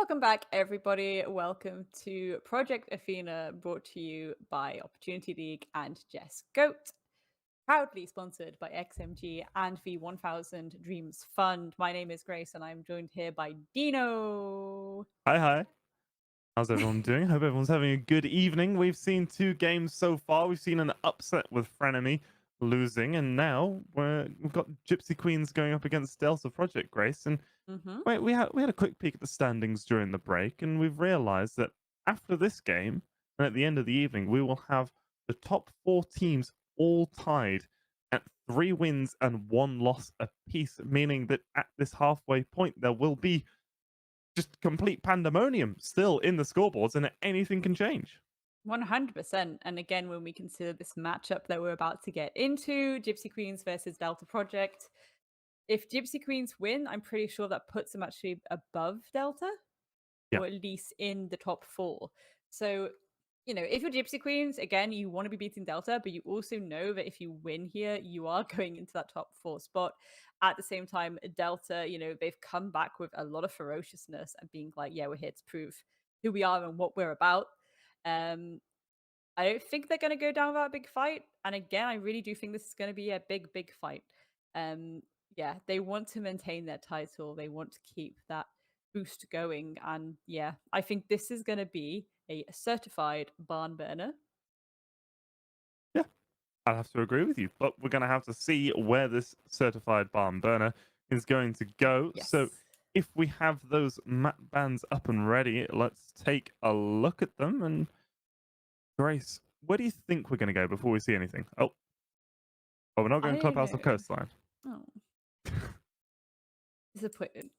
Welcome back, everybody. Welcome to Project Athena, brought to you by Opportunity League and Jess Goat. Proudly sponsored by XMG and the 1000 Dreams Fund. My name is Grace, and I'm joined here by Dino. Hi. How's everyone doing? Hope everyone's having a good evening. We've seen two games so far. We've seen an upset with Frenemy losing, and now we've got Gypsy Queens going up against Delta Project, Grace. And Mm-hmm. wait, we had a quick peek at the standings during the break, and we've realised that after this game and at the end of the evening, we will have the top four teams all tied at 3 wins and 1 loss apiece, meaning that at this halfway point there will be just complete pandemonium still in the scoreboards, and anything can change. 100%. And again, when we consider this matchup that we're about to get into, Gypsy Queens versus Delta Project, if Gypsy Queens win, I'm pretty sure that puts them actually above Delta, Yeah. or at least in the top four. So, if you're Gypsy Queens, again, you want to be beating Delta, but you also know that if you win here, you are going into that top four spot. At the same time, Delta, they've come back with a lot of ferociousness and being like, yeah, we're here to prove who we are and what we're about. Um, I don't think they're going to go down without a big fight. And again, I really do think this is going to be a big, big fight. Um, yeah, they want to maintain their title. They want to keep that boost going. And yeah, I think this is going to be a certified barn burner. Yeah, I'd have to agree with you, but we're going to have to see where this certified barn burner is going to go. So Yes. if we have those map bands up and ready, let's take a look at them. And Grace, where do you think we're going to go before we see anything? We're not I going don't clubhouse or know. coastline. Oh, disappointed.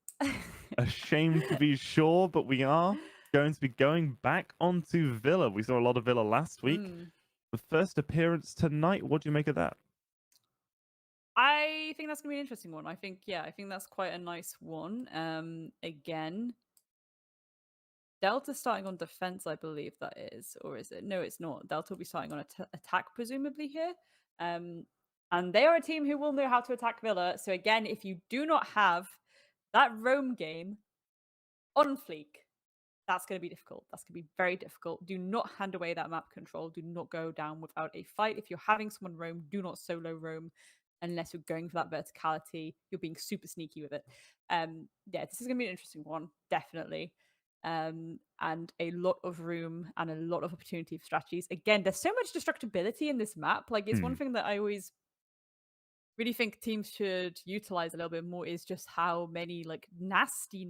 Ashamed to be sure, but we are going to be going back onto Villa. We saw a lot of Villa last week. Mm. The first appearance tonight. What do you make of that? I think that's gonna be an interesting one. I think that's quite a nice one. Again, Delta starting on defense, I believe that is, or is it? No, it's not. Delta will be starting on attack, presumably here. And they are a team who will know how to attack Villa. So again, if you do not have that roam game on fleek, that's going to be difficult. That's going to be very difficult. Do not hand away that map control. Do not go down without a fight. If you're having someone roam, do not solo roam unless you're going for that verticality. You're being super sneaky with it. Yeah, this is going to be an interesting one, definitely. And a lot of room and a lot of opportunity for strategies. Again, there's so much destructibility in this map. Like, it's one thing that I always really think teams should utilize a little bit more is just how many like nasty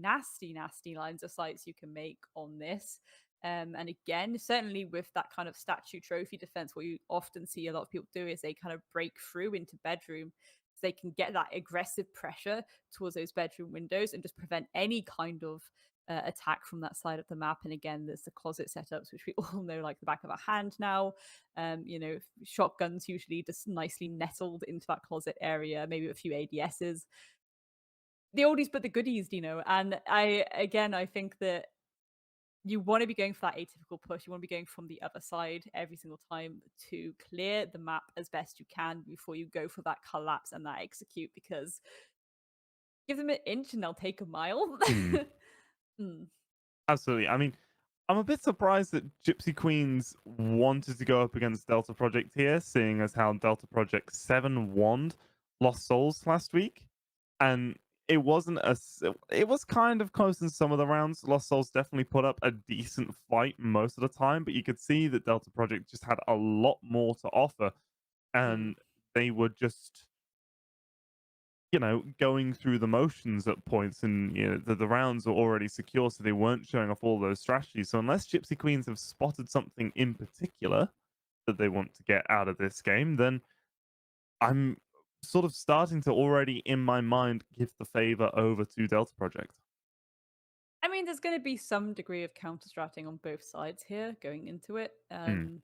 lines of sights you can make on this. And again, certainly with that kind of statue trophy defense, what you often see a lot of people do is they kind of break through into bedroom so they can get that aggressive pressure towards those bedroom windows and just prevent any kind of attack from that side of the map. And again, there's the closet setups, which we all know like the back of our hand now. Shotguns usually just nicely nestled into that closet area, maybe a few ADSs. The oldies but the goodies, And I think that you want to be going for that atypical push. You want to be going from the other side every single time to clear the map as best you can before you go for that collapse and that execute, because give them an inch and they'll take a mile. Hmm. Mm. Absolutely. I mean, I'm a bit surprised that Gypsy Queens wanted to go up against Delta Project here, seeing as how Delta Project 7-1 Lost Souls last week. And it wasn't it was kind of close in some of the rounds. Lost Souls definitely put up a decent fight most of the time, but you could see that Delta Project just had a lot more to offer. Mm. And they were just going through the motions at points, and the rounds were already secure, so they weren't showing off all those strategies. So unless Gypsy Queens have spotted something in particular that they want to get out of this game, then I'm sort of starting to already in my mind give the favor over to Delta Project. I mean, there's going to be some degree of counter-stratting on both sides here going into it. Hmm.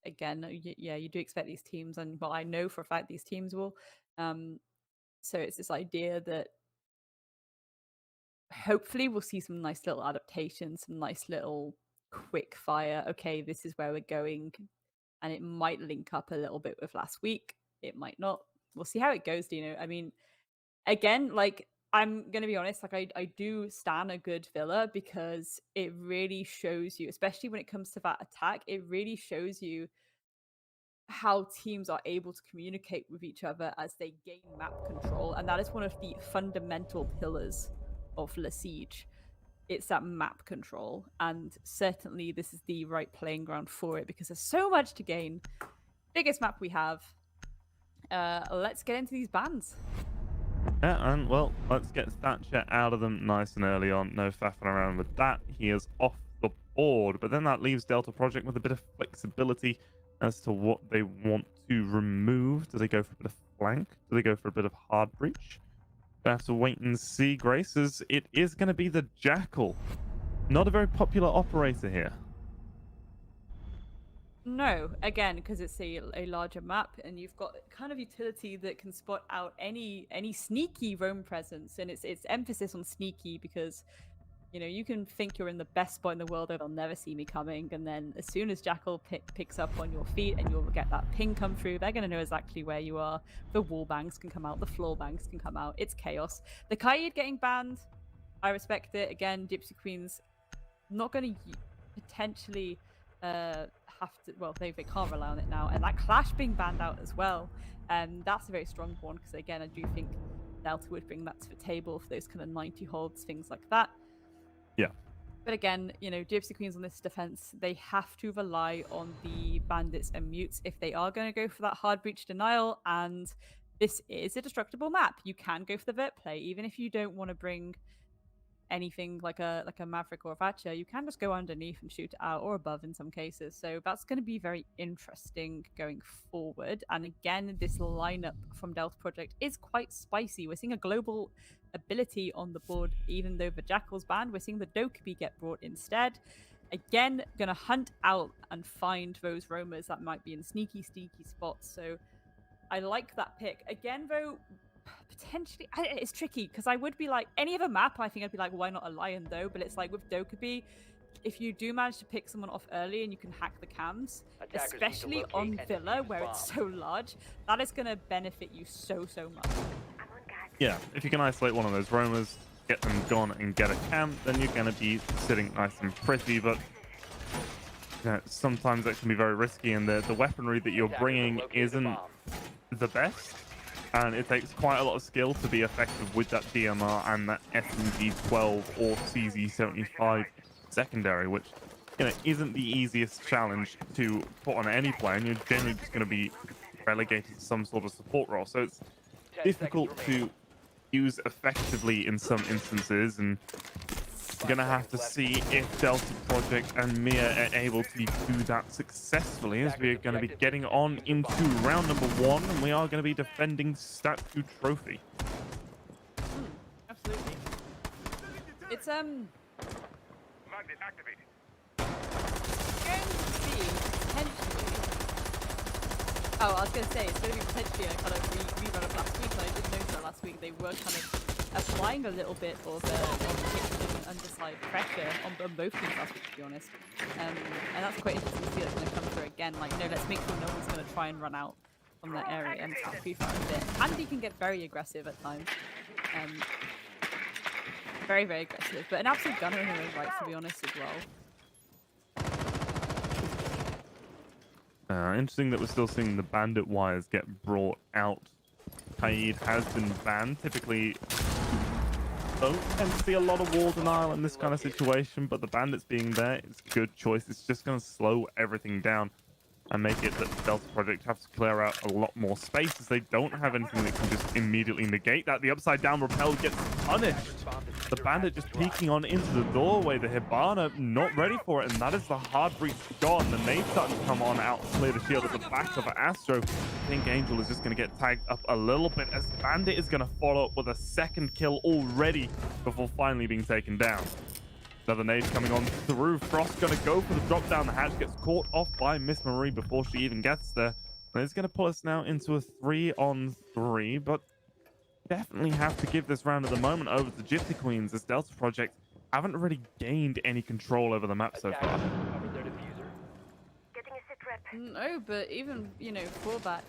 Again, yeah, you do expect these teams, and well, I know for a fact these teams will. So it's this idea that hopefully we'll see some nice little adaptations, some nice little quick fire. Okay, this is where we're going, and it might link up a little bit with last week. It might not. We'll see how it goes. I mean, again, like I'm gonna be honest, like I do stan a good villa because it really shows you, especially when it comes to that attack, it really shows you how teams are able to communicate with each other as they gain map control, and that is one of the fundamental pillars of Le Siege. It's that map control, and certainly this is the right playing ground for it because there's so much to gain. Biggest map we have. Let's get into these bans. Yeah, and well, let's get Thatcher out of them nice and early on. No faffing around with that. He is off the board, but then that leaves Delta Project with a bit of flexibility as to what they want to remove. Do they go for a bit of flank? Do they go for a bit of hard breach? We have to wait and see, Grace, as it is going to be the Jackal. Not a very popular operator here. No, again, because it's a larger map, and you've got kind of utility that can spot out any sneaky roam presence, and it's emphasis on sneaky because you can think you're in the best spot in the world, they'll never see me coming, and then as soon as Jackal picks up on your feet and you'll get that ping come through, they're going to know exactly where you are. The wall banks can come out, the floor banks can come out. It's chaos. The Kaid getting banned, I respect it. Again, Gypsy Queen's not going to potentially have to, well, they can't rely on it now, and that Clash being banned out as well, that's a very strong one because again I do think Delta would bring that to the table for those kind of 90 holds, things like that. Yeah. But again, Gypsy Queens on this defense, they have to rely on the bandits and mutes if they are going to go for that hard breach denial, and this is a destructible map. You can go for the vert play, even if you don't want to bring anything like a Maverick or a Thatcher, you can just go underneath and shoot it out, or above in some cases. So that's going to be very interesting going forward. And again, this lineup from Delta Project is quite spicy. We're seeing a global ability on the board, even though the Jackal's banned. We're seeing the Dokkaebi get brought instead. Again, gonna hunt out and find those roamers that might be in sneaky spots. So I like that pick. Again, though, potentially it's tricky because I would be like, any other map I think I'd be like, why not a lion though? But it's like with Dokkaebi, if you do manage to pick someone off early and you can hack the cams, especially on Villa where it's so large, that is going to benefit you so much. Yeah, if you can isolate one of those roamers, get them gone and get a camp, then you're going to be sitting nice and pretty. But sometimes that can be very risky, and the weaponry that you're bringing isn't the best. And it takes quite a lot of skill to be effective with that DMR and that SMG-12 or CZ-75 secondary, which isn't the easiest challenge to put on any player, and you're generally just going to be relegated to some sort of support role. So it's difficult to use effectively in some instances, and we're going to have to see if Delta Project and Mia are able to do that successfully, as we are going to be getting on into round number 1, and we are going to be defending Statue Trophy. Absolutely. It's Magnet activated. going to be potentially... Oh, I was going to say, it's going to be potentially a kind of rerun of last week, and I did notice that last week they were kind of applying a little bit of underside pressure on both teams last week, to be honest. And that's quite interesting to see that's going to come through again. Like, no, let's make sure no one's going to try and run out from that area and tap too far a bit. And he can get very aggressive at times. Very aggressive, but an absolute gunner in her own right, to be honest, as well. Interesting that we're still seeing the bandit wires get brought out. Kaid has been banned. Typically, don't tend to see a lot of wall denial in this kind of situation, but the bandits being there is a good choice. It's just going to slow everything down and make it that Delta Project have to clear out a lot more space, as they don't have anything that can just immediately negate that. The upside down rappel gets punished. The bandit just peeking on into the doorway. The Hibana not ready for it, and that is the hard breach gone. The nade starting to come on out, clear the shield at the back of Astro. I think Angel is just going to get tagged up a little bit, as Bandit is going to follow up with a second kill already before finally being taken down. Another nade coming on through. Frost going to go for the drop down. The hatch gets caught off by Miss Marie before she even gets there. And it's going to pull us now into a 3-on-3, but definitely have to give this round at the moment over to Gypsy Queens, as Delta Project haven't really gained any control over the map so far. No, but even, for that,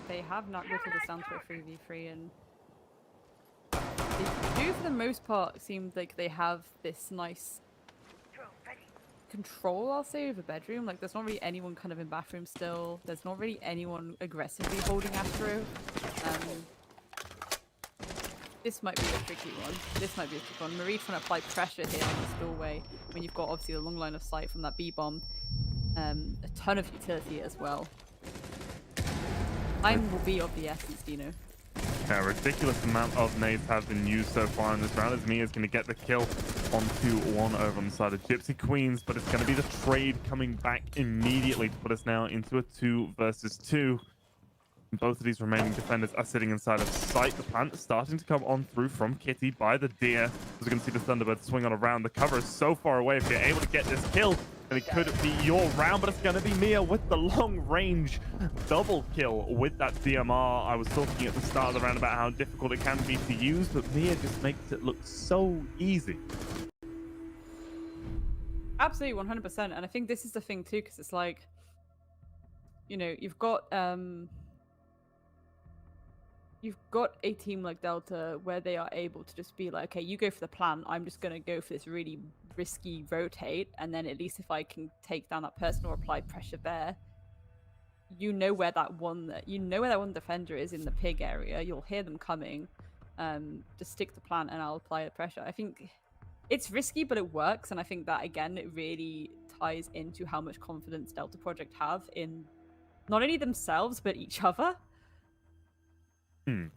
they have not whittled us down to a 3v3, and They do, for the most part, seem like they have this nice control, I'll say, of a bedroom. Like, there's not really anyone kind of in bathroom still. There's not really anyone aggressively holding Astro. This might be a tricky one. This might be a tricky one. Marie trying to apply pressure here on this doorway when you've got obviously a long line of sight from that B-bomb. A ton of utility as well. Time will be of the essence, Dino. A ridiculous amount of nades have been used so far in this round, as Mia's going to get the kill on 2-1 over on the side of Gypsy Queens, but it's going to be the trade coming back immediately to put us now into a 2 versus 2. Both of these remaining defenders are sitting inside of sight. The plant is starting to come on through from Kitty by the deer. As we're going to see the Thunderbird swing on around. The cover is so far away. If you're able to get this kill, then it could be your round, but it's going to be Mia with the long range double kill with that DMR. I was talking at the start of the round about how difficult it can be to use, but Mia just makes it look so easy. Absolutely, 100%. And I think this is the thing too, because it's like, you know, you've got a team like Delta where they are able to just be like, okay, you go for the plan. I'm just going to go for this really risky rotate. And then at least if I can take down that person or apply pressure there, you know where that one defender is in the pig area. You'll hear them coming. Just stick the plan and I'll apply the pressure. I think it's risky, but it works. And I think that, again, it really ties into how much confidence Delta Project have in not only themselves, but each other. Which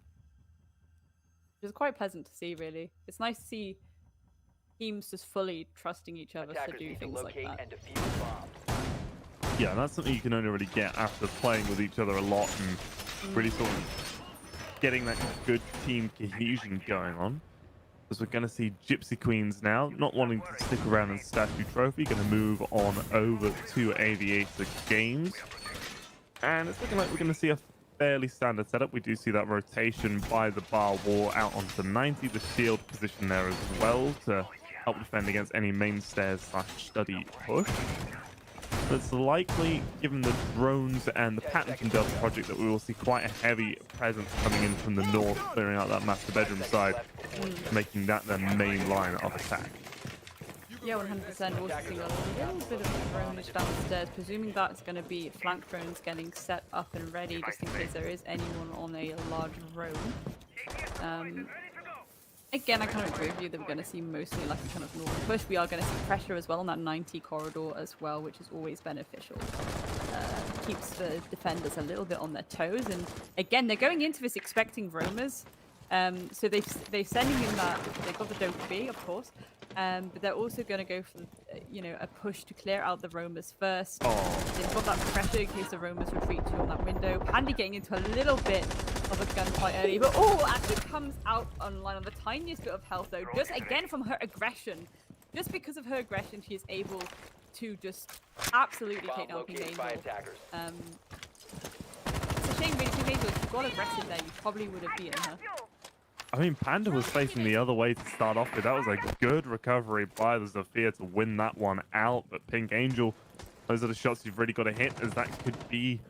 is quite pleasant to see, really. It's nice to see teams just fully trusting each other to do things like that. Yeah, and that's something you can only really get after playing with each other a lot and really sort of getting that good team cohesion going on. As we're going to see Gypsy Queens now, not wanting to stick around and statue trophy, going to move on over to Aviator Games. And it's looking like we're going to see a fairly standard setup. We do see that rotation by the bar wall out onto 90, the shield position there as well to help defend against any main stairs / study push. But it's likely, given the drones and the pattern from Delta Project, that we will see quite a heavy presence coming in from the north, clearing out that master bedroom side, making that the main line of attack. Yeah, 100%. Also seeing a little bit of drones downstairs, presuming that's going to be flank drones getting set up and ready, just in case there is anyone on a large drone. Again, I kind of agree with you that we're going to see mostly like a kind of northern push. We are going to see pressure as well on that 90 corridor as well, which is always beneficial. Keeps the defenders a little bit on their toes. And again, they're going into this expecting roamers. So they're sending in that, they've got the Dope B, of course. But they're also going to go for, a push to clear out the roamers first. They've got that pressure in case the roamers retreat to on that window. Pandy getting into a little bit of a gunfight early, but actually comes out online on the tiniest bit of health though, just again from her aggression. Just because of her aggression, she is able to just absolutely take down Pink Angel. It's a shame, really, Pink Angel, if you got aggressive there, you probably would have beaten her. I mean, Panda was facing the other way to start off with. That was a good recovery by the Zofia to win that one out. But Pink Angel, those are the shots you've really got to hit, as that could be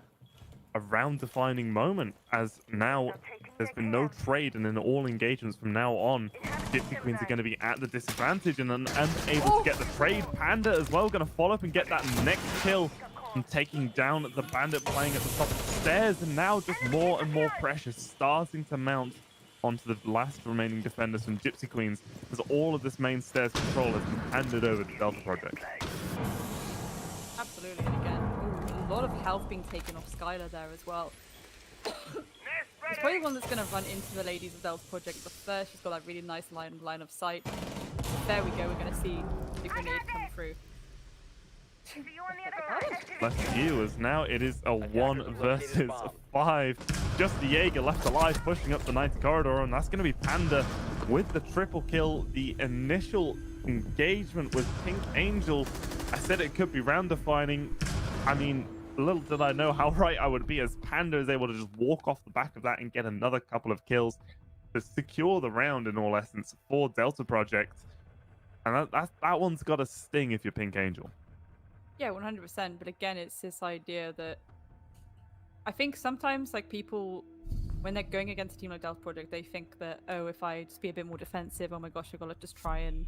a round-defining moment. As now there's been no trade, and in all engagements from now on, Gypsy Queens are going to be at the disadvantage and unable to get the trade. Panda as well going to follow up and get that next kill and taking down the bandit playing at the top of the stairs. And now just more and more pressure starting to mount onto the last remaining defenders from Gypsy Queens, as all of this main stairs control has been handed over to Delta Project. Absolutely, and again, a lot of health being taken off Skylar there as well. It's probably the one that's going to run into the ladies of Delta Project the first. She's got that really nice line of sight. There we go, we're going to see the grenade come through. Left you, as now it is a 1 versus 5. Just the Jaeger left alive, pushing up the 90 corridor, and that's going to be Panda with the triple kill. The initial engagement with Pink Angel, I said it could be round defining. I mean, little did I know how right I would be, as Panda is able to just walk off the back of that and get another couple of kills to secure the round in all essence for Delta Project. And that one's got a sting if you're Pink Angel. Yeah, 100%. But again, it's this idea that I think sometimes like people when they're going against a team like Delta Project, they think that, oh, if I just be a bit more defensive, oh my gosh, I gotta just try and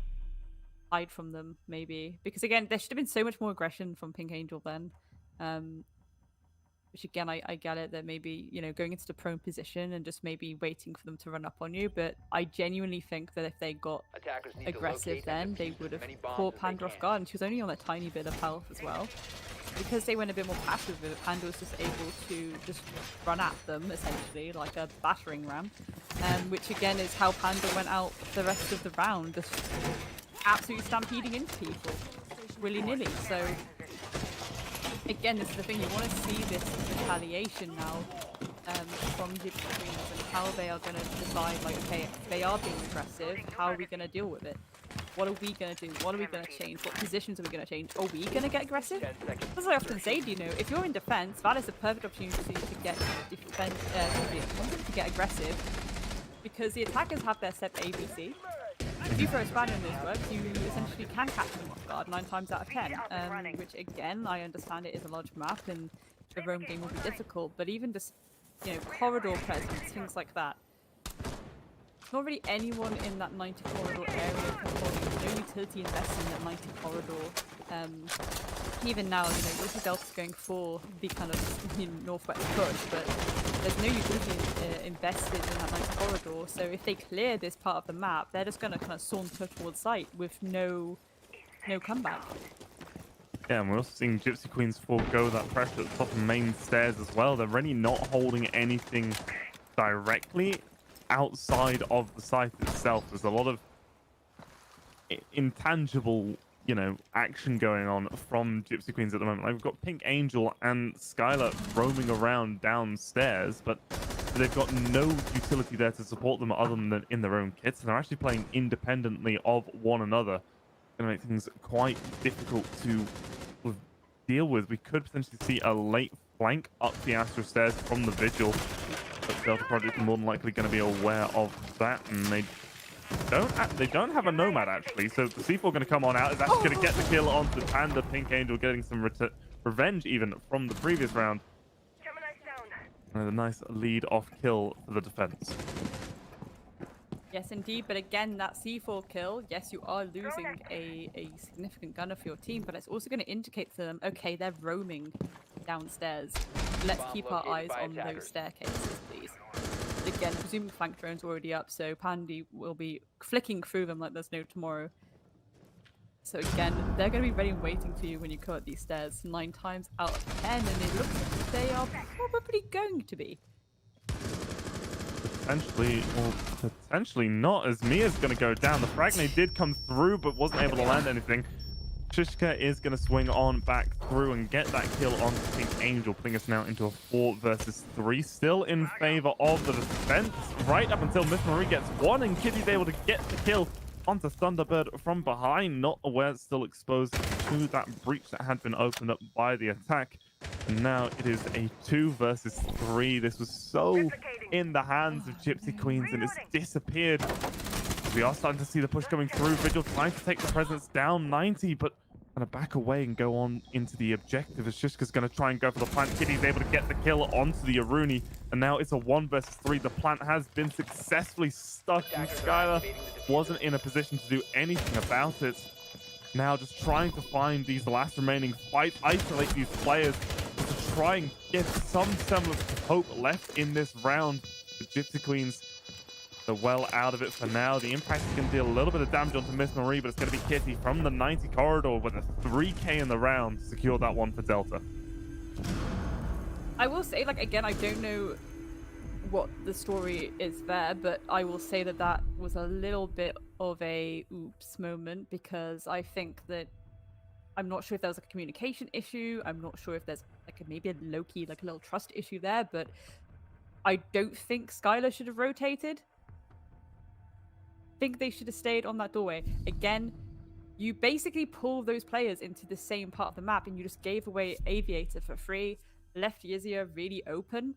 hide from them, maybe. Because again, there should have been so much more aggression from Pink Angel then. Which again, I get it that maybe, you know, going into the prone position and just maybe waiting for them to run up on you. But I genuinely think that if they got Attackers need to aggressive locate and then, they defuse would as have many bombs caught as they Panda off can. guard, and she was only on a tiny bit of health as well. Because they went a bit more passive with it, Panda was just able to just run at them, essentially, like a battering ram. Which again is how Panda went out the rest of the round, just absolutely stampeding into people, willy-nilly. So again, this is the thing, you want to see this retaliation now from Gypsy Queens and how they are going to decide, like, okay, they are being aggressive, how are we going to deal with it? What are we going to do? What are we going to change? What positions are we going to change? Are we going to get aggressive? 10 seconds. As I often say, you know, if you're in defense, that is a perfect opportunity to get to get aggressive, because the attackers have their set ABC. If you throw a spanner in those works, you essentially can catch them off guard 9 times out of 10. Which again, I understand it is a large map and the roam game will be difficult, but even just, you know, corridor presence, things like that. Not really anyone in that 90 corridor area can hold. No utility invested in that 90 corridor. Even now, you know, Wilson Delta's going for the kind of, you know, northwest push, but there's no utility invested in that 90 corridor. So if they clear this part of the map, they're just going to kind of saunter towards site with no comeback. Yeah, and we're also seeing Gypsy Queens forego that pressure at the top of main stairs as well. They're really not holding anything directly outside of the site itself. There's a lot of intangible, you know, action going on from Gypsy Queens at the moment. Like, we've got Pink Angel and Skylar roaming around downstairs, but they've got no utility there to support them other than in their own kits, and they're actually playing independently of one another. Going to make things quite difficult to deal with. We could potentially see a late flank up the Astro stairs from the Vigil, but Delta Project are more than likely going to be aware of that, and they don't have a Nomad actually, so the C4 going to come on out. Is actually going to get the kill onto Panda. Pink Angel getting some revenge even from the previous round. And a nice lead off kill for the defense. Yes, indeed. But again, that C4 kill, yes, you are losing a significant gunner for your team, but it's also going to indicate to them, okay, they're roaming downstairs. Let's Bomb keep our eyes located by on those attackers. staircases, please. Again, presuming flank drone's already up, so Pandy will be flicking through them like there's no tomorrow. So again, they're going to be ready and waiting for you when you come up these stairs 9 times out of 10, and it looks like they are probably going to be. Potentially, or potentially not, as Mia's going to go down. The frag grenade did come through, but wasn't able to land anything. Shishka is going to swing on back through and get that kill on Pink Angel, putting us now into a 4 versus 3. Still in favor of the defense, right up until Miss Marie gets one, and Kitty's able to get the kill onto Thunderbird from behind, not aware it's still exposed to that breach that had been opened up by the attack. And now it is a 2 versus 3. This was so in the hands of Gypsy Queens, and it's disappeared. We are starting to see the push coming through. Vigil trying to take the presence down 90, but going to back away and go on into the objective as Shishka's going to try and go for the plant. Kitty's able to get the kill onto the Aruni, and now it's a 1 versus 3. The plant has been successfully stuck, and Skylar wasn't in a position to do anything about it. Now just trying to find these last remaining fights, isolate these players to try and get some semblance of hope left in this round. The Gypsy Queens are well out of it for now. The impact is going to deal a little bit of damage onto Miss Marie, but it's going to be Kitty from the 90 corridor with a 3k in the round to secure that one for Delta. I will say, like, again, I don't know what the story is there, but I will say that that was a little bit of a oops moment, because I think that I'm not sure if there was like a communication issue. I'm not sure if there's like maybe a low-key, like a little trust issue there, but I don't think Skylar should have rotated. I think they should have stayed on that doorway. Again, you basically pull those players into the same part of the map, and you just gave away Aviator for free, left Yizia really open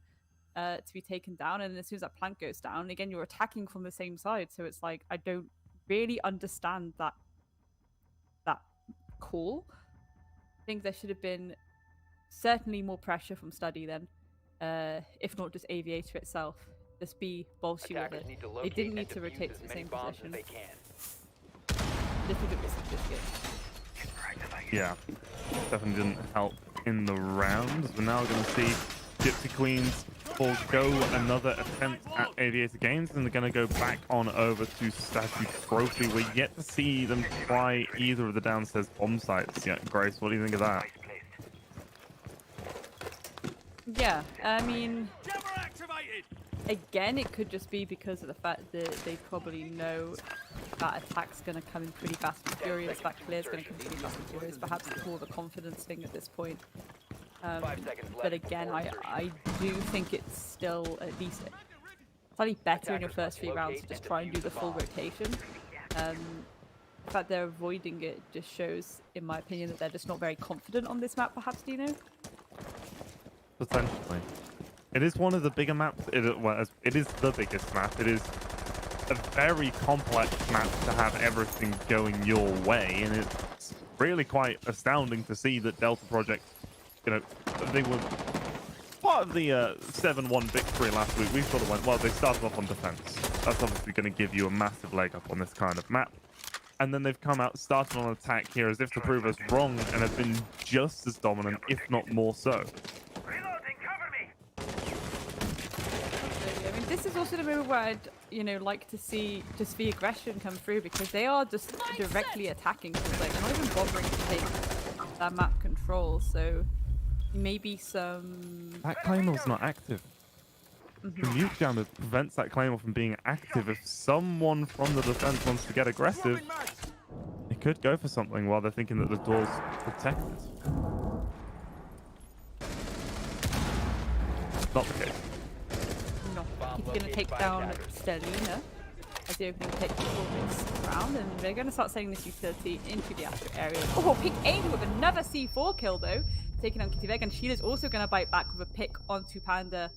to be taken down, and as soon as that plank goes down, again, you're attacking from the same side. So it's like, I don't really understand that call. I think there should have been certainly more pressure from Study then, if not just Aviator itself. just be bolshy with Attackers it. need to They locate didn't and need to defuse rotate as to the many same bombs position. as they can. Little bit risky biscuit. Yeah, definitely didn't help in the rounds. We're now going to see Gypsy Queens forego another attempt at Aviator Games, and they're going to go back on over to Statue Trophy. We're yet to see them try either of the downstairs bomb sites yet. Grace, what do you think of that? Yeah, I mean, again, it could just be because of the fact that they probably know that attack's going to come in pretty fast and furious, that clear's going to come pretty fast and furious. Perhaps it's more of a confidence thing at this point. 5 seconds left But again, before insertion. I do think it's still at least slightly better in your first 3 rounds to just try and do the full rotation. The fact they're avoiding it just shows, in my opinion, that they're just not very confident on this map, perhaps, Dino? Potentially. It is one of the bigger maps. It is the biggest map. It is a very complex map to have everything going your way, and it's really quite astounding to see that Delta Project, you know, they were part of the 7-1 victory last week. We sort of went, well, they started off on defense. That's obviously going to give you a massive leg up on this kind of map. And then they've come out, started on attack here as if to prove us wrong, and have been just as dominant, if not more so. Reloading, cover me! I mean, this is also the moment where I'd, you know, like to see just the aggression come through, because they are just directly attacking. So like, they're not even bothering to take that map control. So maybe some. That Claymore's not active. The mute jammer prevents that Claymore from being active. If someone from the defense wants to get aggressive, they could go for something while they're thinking that the door's protected. Not the case. No, he's going to take down Stellina as the opening pick for this round, and they're going to start sending this utility into the Astro area. Oh, Pink Angel with another C4 kill though, taking on Kitty Veg, and Sheila's also going to bite back with a pick onto Panda.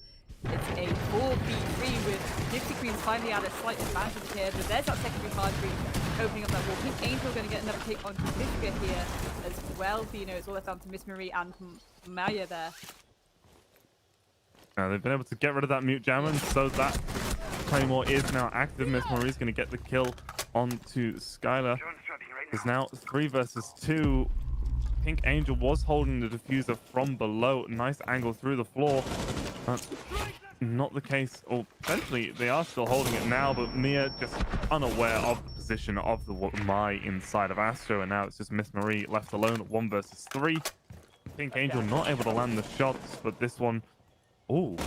It's a 4v3 with Gypsy Queens finally at a slight advantage here, but there's that secondary hard breach opening up that wall. Pink Angel going to get another pick onto Vishka here as well. So, you know, it's all left down to Miss Marie and Maya there. Now they've been able to get rid of that mute jammer, and so that Claymore is now active. Miss Marie's going to get the kill onto Skylar. There's now 3 versus 2. Pink Angel was holding the diffuser from below. Nice angle through the floor. Not the case, or potentially they are still holding it now, but Mia just unaware of the position of the Mai inside of Astro, and now it's just Miss Marie left alone at 1 versus 3. Pink Angel not able to land the shots, but this one, ooh,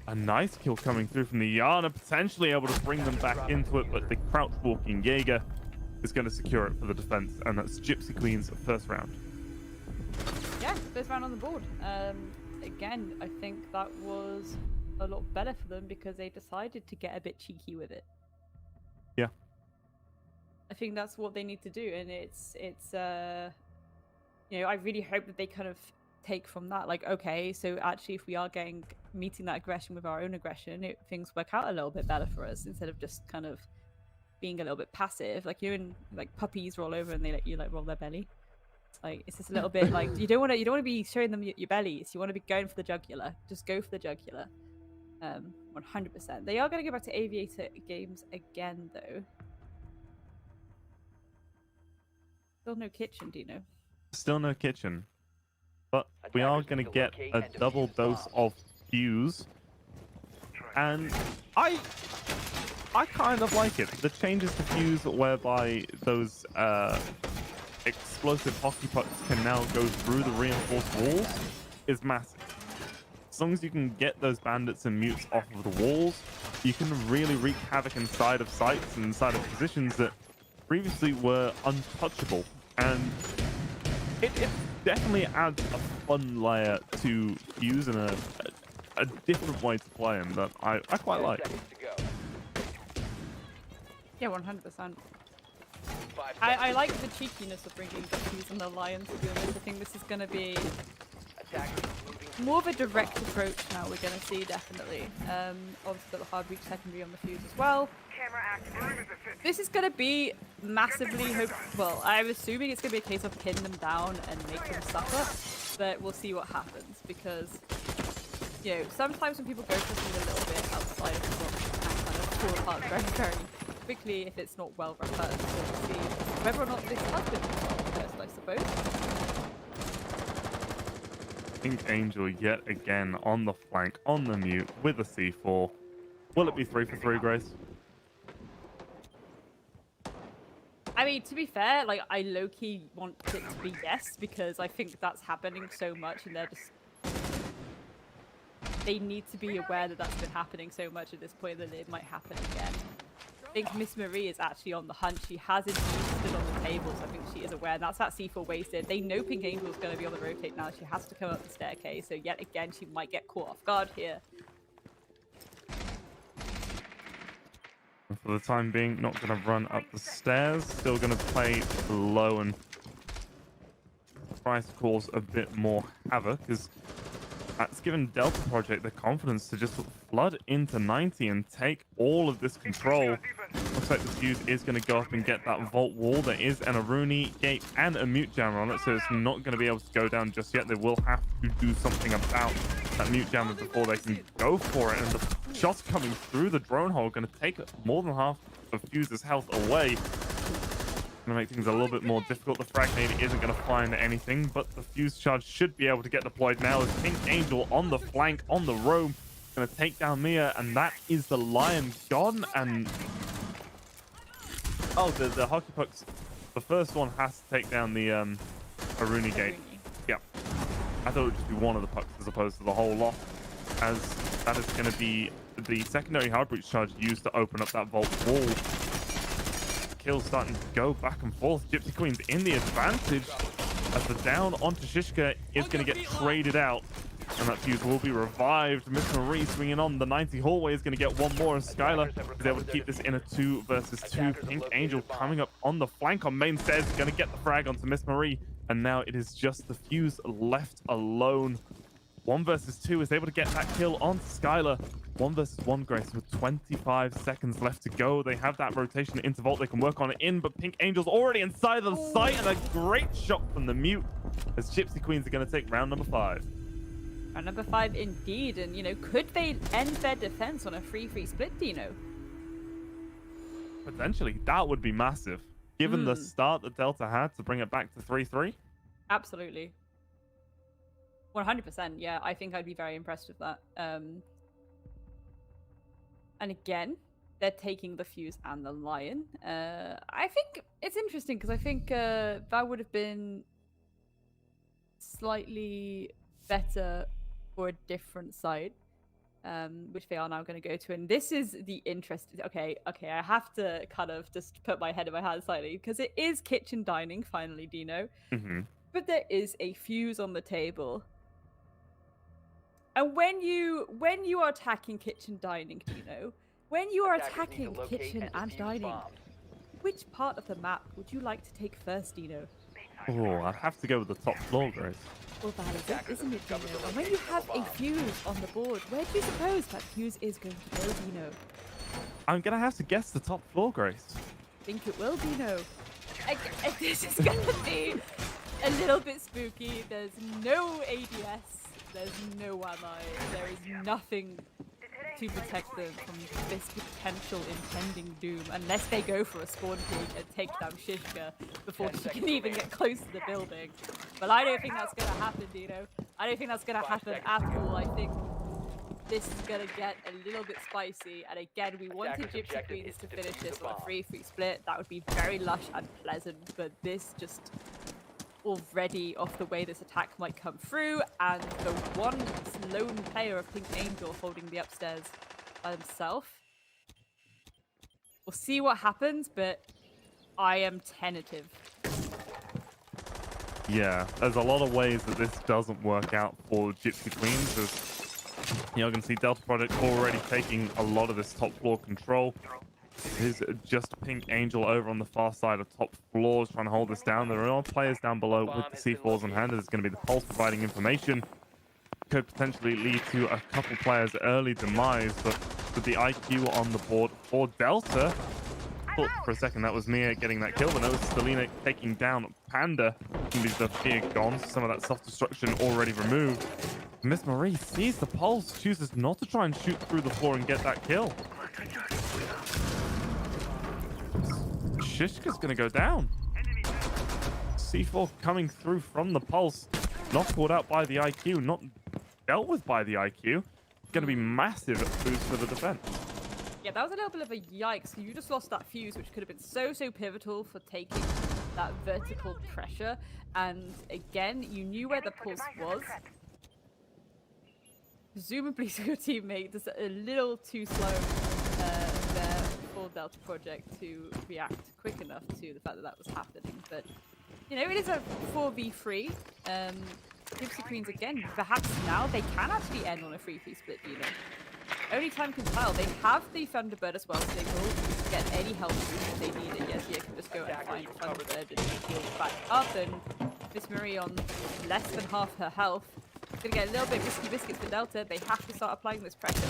a nice kill coming through from the Yana, potentially able to bring them back into it, but the crouch walking Jaeger is going to secure it for the defense, and that's Gypsy Queen's first round. Yeah, first round on the board. Again, I think that was a lot better for them because they decided to get a bit cheeky with it. Yeah. I think that's what they need to do, and it's you know, I really hope that they kind of take from that, like, okay, so actually if we are meeting that aggression with our own aggression, things work out a little bit better for us instead of just kind of being a little bit passive. Like, you know, when like puppies roll over and they let you like roll their belly. Like, it's just a little bit like you don't want to be showing them your bellies. You want to be going for the jugular. Just go for the jugular. 100%. They are going to go back to Aviator Games again, though. Still no kitchen, do you know? Still no kitchen, but we are going to get a double dose of fuse, and I kind of like it. The changes to fuse, whereby those explosive hockey pucks can now go through the reinforced walls, is massive. As long as you can get those bandits and mutes off of the walls, you can really wreak havoc inside of sites and inside of positions that previously were untouchable. And it definitely adds a fun layer to fuse and a different way to play him that I quite like. Yeah, 100%. I like the cheekiness of bringing the fuse and the Lions, to be honest. I think this is going to be more of a direct approach now. We're going to see, definitely. Obviously got the hard reach secondary on the fuse as well. This is going to be massively well, I'm assuming it's going to be a case of pin them down and make them suffer, but we'll see what happens, because you know, sometimes when people go for something a little bit outside of the box, it can kind of fall apart very, very quickly if it's not well rehearsed. So we'll see whether or not this has been well rehearsed, I suppose. Pink Angel yet again on the flank, on the mute, with a C4. Will it be 3 for 3, Grace? I mean, to be fair, like, I low-key want it to be yes, because I think that's happening so much, and they're just... They need to be aware that that's been happening so much at this point that it might happen again. I think Miss Marie is actually on the hunt. She has indeed stood on the table, so I think she is aware. That's that C4 wasted. They know Pink Angel is going to be on the rotate now. She has to come up the staircase, so yet again, she might get caught off guard here. For the time being, not going to run up the stairs. Still going to play low and try to cause a bit more havoc, because that's given Delta Project the confidence to just flood into 90 and take all of this control. Looks like the fuse is going to go up and get that vault wall. There is an Aruni gate and a mute jammer on it, so it's not going to be able to go down just yet. They will have to do something about that mute jammer before they can go for it. And the shots coming through the drone hole are going to take more than half of Fuse's health away. Going to make things a little bit more difficult. The frag nade isn't going to find anything, but the fuse charge should be able to get deployed now as Pink Angel on the flank, on the roam, going to take down Mia, and that is the Lion gone. And oh, the hockey pucks. The first one has to take down the Aruni gate. Yeah, I thought it would just be one of the pucks as opposed to the whole lot, as that is going to be the secondary hard breach charge used to open up that vault wall. Kills starting to go back and forth. Gypsy Queen's in the advantage as the down onto Shishka is going to get traded out, and that fuse will be revived. Miss Marie swinging on the 90 hallway is going to get one more, and Skylar is able to keep this in a 2 versus 2. Pink Angel coming up on the flank on main stairs, going to get the frag onto Miss Marie, and now it is just the fuse left alone. 1 versus 2 is able to get that kill on Skylar. 1 versus 1, Grace, with 25 seconds left to go. They have that rotation into vault. They can work on it in, but Pink Angel's already inside of the site, and a great shot from the mute as Gypsy Queens are going to take round number 5. Round number 5 indeed, and, you know, could they end their defense on a 3-3 split, Dino? Potentially. That would be massive. Given the start that Delta had to bring it back to 3-3. Absolutely. 100%, yeah. I think I'd be very impressed with that. And again, they're taking the fuse and the lion. I think it's interesting because I think that would have been slightly better for a different side, which they are now going to go to. And this is the interest. Okay, I have to kind of just put my head in my hands slightly because it is kitchen dining, finally, Dino. But there is a fuse on the table. And when you are attacking kitchen dining, Dino, when you are attacking kitchen and dining, which part of the map would you like to take first, Dino? Oh, I'd have to go with the top floor, Grace. Well, that is it, isn't it, Dino? And when you have a fuse on the board, where do you suppose that fuse is going to go, Dino? I'm going to have to guess the top floor, Grace. Think it will, Dino. This is going to be a little bit spooky. There's no ADS. There's no ally. There is nothing to protect them from this potential impending doom, unless they go for a spawn peek and take down Shishka before she can even get close to the building. But I don't think that's going to happen, Dino. I don't think that's going to happen at all. I think this is going to get a little bit spicy. And again, we wanted Gypsy Queens to finish this on a 3-3 split. That would be very lush and pleasant, but this just already off the way this attack might come through, and the one lone player of Pink Angel holding the upstairs by himself. We'll see what happens, but I am tentative. Yeah, there's a lot of ways that this doesn't work out for Gypsy Queens. As you're going to see Delta Project already taking a lot of this top floor control. It is just Pink Angel over on the far side of top floors trying to hold this down. There are players down below with the C4s in hand. It's going to be the Pulse providing information. Could potentially lead to a couple players' early demise, but with the IQ on the board for Delta, thought for a second that was Mia getting that kill, but no, it's Stelina taking down Panda. The fear gone, some of that self-destruction already removed. Miss Marie sees the pulse, chooses not to try and shoot through the floor and get that kill. Shishka's gonna go down. C4 coming through from the pulse, not caught out by the IQ, not dealt with by the IQ. Gonna be massive boost for the defense. Yeah, that was a little bit of a yikes. You just lost that fuse, which could have been so pivotal for taking that vertical pressure. And again, you knew where the pulse was. Presumably, so your teammate is a little too slow there for Delta Project to react quick enough to the fact that that was happening. But, you know, it is a 4v3. GYPSY Queens, again, perhaps now they can actually end on a 3v split, you know. Only time can tell. They have the Thunderbird as well, so they will get any help if they need it. Yes, you can just go and find Thunderbird and heal back up. And Miss Marie on less than half her health. It's going to get a little bit risky biscuits for Delta. They have to start applying this pressure.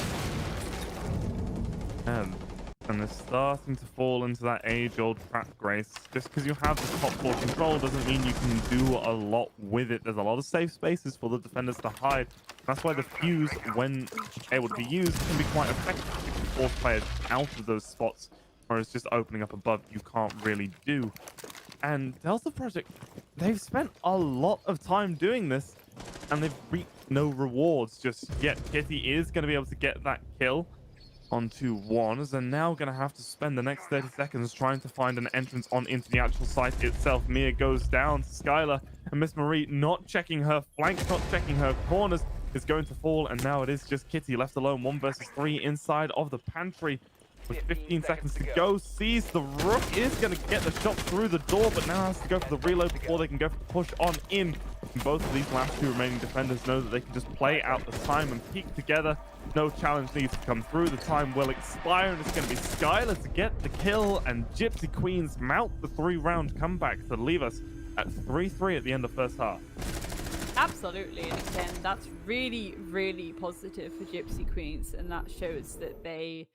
And they're starting to fall into that age-old trap, Grace. Just because you have the top floor control doesn't mean you can do a lot with it. There's a lot of safe spaces for the defenders to hide. That's why the fuse, when able to be used, can be quite effective if you force players out of those spots, whereas just opening up above you can't really do. And Delta Project, they've spent a lot of time doing this, and they've reaped no rewards just yet. Kitty is going to be able to get that kill onto ones, and now going to have to spend the next 30 seconds trying to find an entrance on into the actual site itself. Mia goes down, Skylar and Miss Marie not checking her flanks, not checking her corners, is going to fall, and now it is just Kitty left alone 1 versus 3 inside of the pantry with 15 seconds to go. Sees the Rook, is going to get the shot through the door, but now has to go for the reload before they can go for the push on in. And both of these last two remaining defenders know that they can just play out the time and peek together. No challenge needs to come through. The time will expire, and it's going to be Skylar to get the kill, and GYPSY Queens mount the 3-round comeback to leave us at 3-3 at the end of first half. Absolutely, and again, that's really positive for GYPSY Queens, and that shows that they,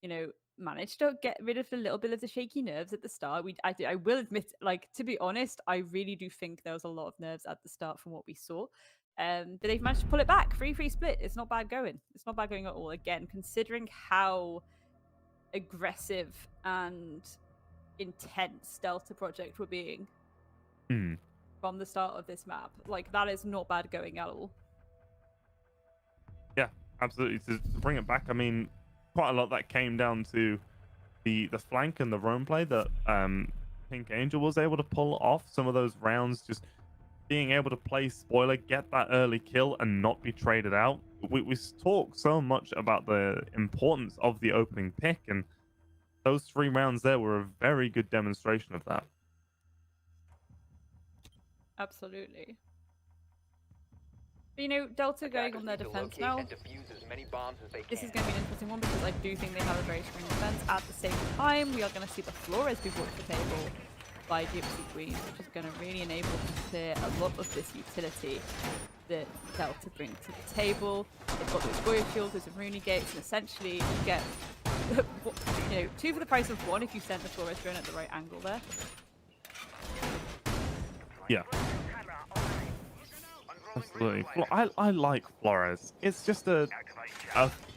you know, managed to get rid of a little bit of the shaky nerves at the start. I will admit, like, to be honest, I really do think there was a lot of nerves at the start from what we saw. But they've managed to pull it back. 3-3 split. It's not bad going. It's not bad going at all. Again, considering how aggressive and intense Delta Project were being from the start of this map, like, that is not bad going at all. Yeah, absolutely. To bring it back, I mean, quite a lot that came down to the flank and the roam play that Pink Angel was able to pull off. Some of those rounds, just being able to play spoiler, get that early kill and not be traded out. We talk so much about the importance of the opening pick, and those 3 rounds there were a very good demonstration of that. Absolutely. But, you know, Delta going on their defense now. This is going to be an interesting one because I do think they have a very strong defense. At the same time, we are going to see the Flores be brought to the table by GYPSY Queens, which is going to really enable them to clear a lot of this utility that Delta bring to the table. They've got those Goya shields, those Rooney gates, and essentially you get, you know, 2 for the price of 1 if you sent the Flores drone at the right angle there. Yeah. Absolutely. I like Flores. It's just a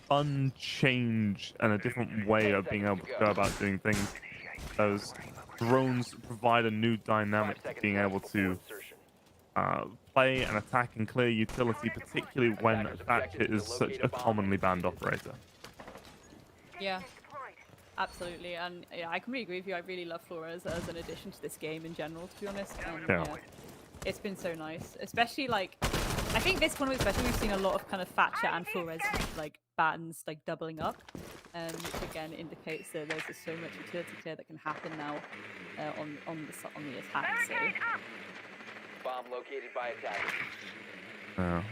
fun change and a different way of being able to go about doing things. Those drones provide a new dynamic to being able to play and attack and clear utility, particularly when Thatcher is such a commonly banned operator. Yeah. Absolutely, and yeah, I completely agree with you. I really love Flores as an addition to this game in general, to be honest. And, yeah. It's been so nice, especially like, I think this one especially we've seen a lot of kind of Thatcher and Flores like bans like doubling up, which again indicates that there's just so much utility clear that can happen now on the attack. So. Bomb located by attack. Yeah.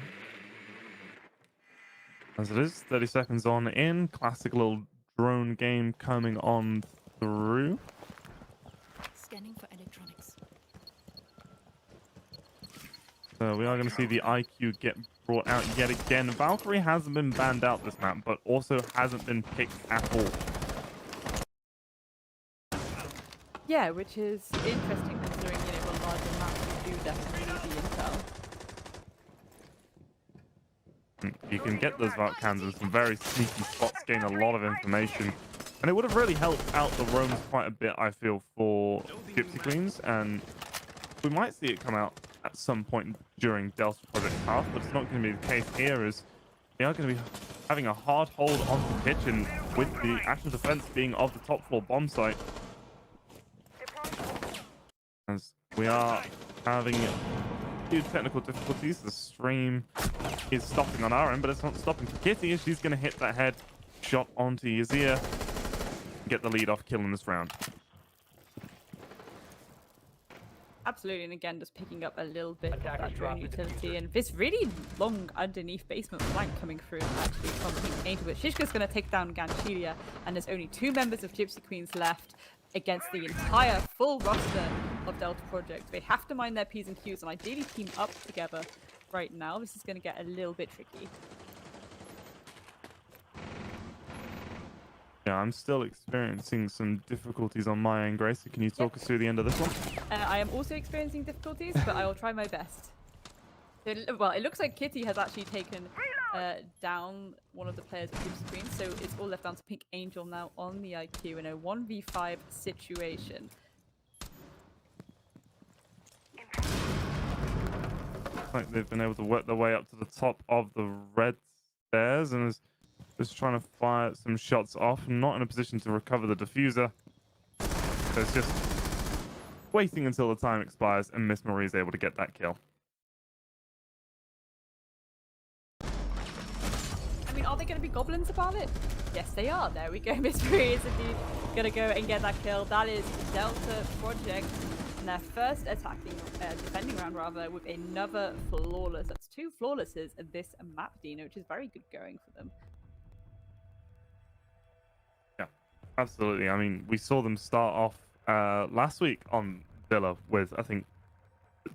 As it is, 30 seconds on in, classic little drone game coming on through. Scanning for electronics. So we are going to see the IQ get brought out yet again. Valkyrie hasn't been banned out this map, but also hasn't been picked at all. Yeah, which is interesting considering, you know, on larger maps you do definitely need the intel. You can get those vault cans in some very sneaky spots, gain a lot of information. And it would have really helped out the roams quite a bit, I feel, for Gypsy Queens. And we might see it come out at some point during Delta Project half, but it's not going to be the case here, as they are going to be having a hard hold on the kitchen with the actual defense being of the top floor bomb site. As we are having few technical difficulties. The stream is stopping on our end, but it's not stopping for Kitty, as she's going to hit that head shot onto Yazir, get the lead off kill in this round. Absolutely, and again, just picking up a little bit of that drone utility, and this really long underneath basement flank coming through actually from Pink Angel. But Shishka's going to take down Ganchilia, and there's only 2 members of Gypsy Queens left against the entire full roster of Delta Project. They have to mind their P's and Q's and ideally team up together right now. This is going to get a little bit tricky. Yeah, I'm still experiencing some difficulties on my end, Gracie. Can you talk us through the end of this one? I am also experiencing difficulties, but I will try my best. Well, it looks like Kitty has actually taken down one of the players of Gypsy Queen, so it's all left down to Pink Angel now on the IQ in a 1v5 situation. Looks like they've been able to work their way up to the top of the red stairs and is just trying to fire some shots off, not in a position to recover the diffuser. So it's just waiting until the time expires and Miss Marie is able to get that kill. I mean, are they going to be goblins about it? Yes, they are. There we go. Miss Marie is indeed going to go and get that kill. That is Delta Project in their first defending round rather, with another flawless. That's 2 flawlesses at this map, Dino, which is very good going for them. Yeah, absolutely. I mean, we saw them start off last week on Villa with, I think,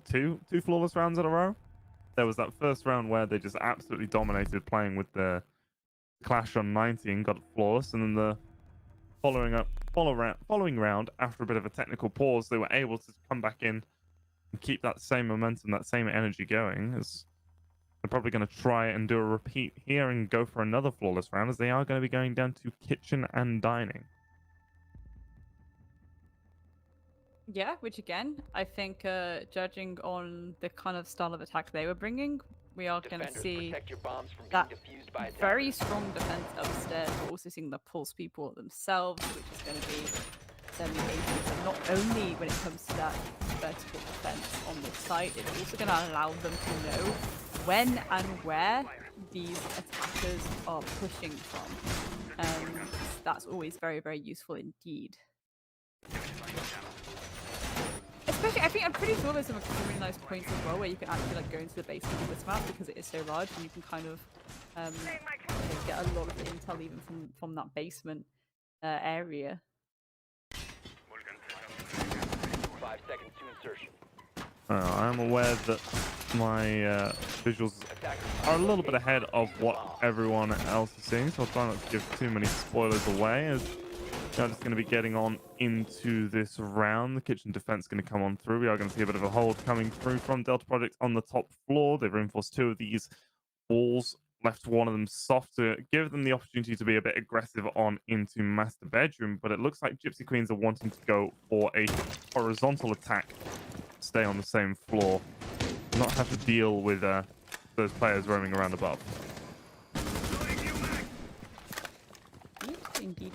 two flawless rounds in a row. There was that first round where they just absolutely dominated, playing with the Clash on 90 and got it flawless, and then the following round, after a bit of a technical pause, they were able to come back in and keep that same momentum, that same energy going. As they're probably going to try and do a repeat here and go for another flawless round, as they are going to be going down to kitchen and dining. Yeah, which again, I think judging on the kind of style of attack they were bringing, we are going to see that very strong defense upstairs. We're also seeing the pulse people themselves, which is going to be semi-agents. And not only when it comes to that vertical defense on the site, it's also going to allow them to know when and where these attackers are pushing from. And that's always very, very useful indeed. Especially, I think I'm pretty sure there's some really nice points as well where you can actually like go into the basement of this map because it is so large, and you can kind of get a lot of the intel even from that basement area. 5 seconds to insertion. I'm aware that my visuals are a little bit ahead of what everyone else is seeing, so I'll try not to give too many spoilers away, as I'm just going to be getting on into this round. The kitchen defense is going to come on through. We are going to see a bit of a hold coming through from Delta Project on the top floor. They've reinforced 2 of these walls, left one of them soft to give them the opportunity to be a bit aggressive on into master bedroom. But it looks like Gypsy Queens are wanting to go for a horizontal attack, stay on the same floor, not have to deal with those players roaming around above. Indeed.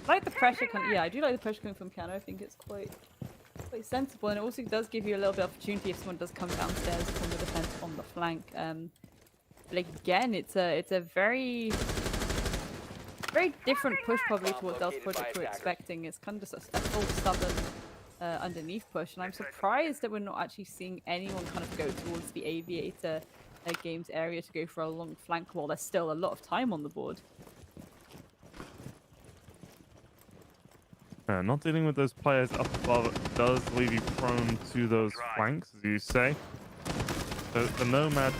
I like the pressure I do like the pressure coming from Piano. I think it's quite sensible, and it also does give you a little bit of opportunity if someone does come downstairs from the defense on the flank. But again, it's a very different push probably to what Delta Project were expecting. It's kind of just a full stubborn underneath push, and I'm surprised that we're not actually seeing anyone kind of go towards the Aviator games area to go for a long flank wall. There's still a lot of time on the board. Not dealing with those players up above does leave you prone to those flanks, as you say. So the Nomad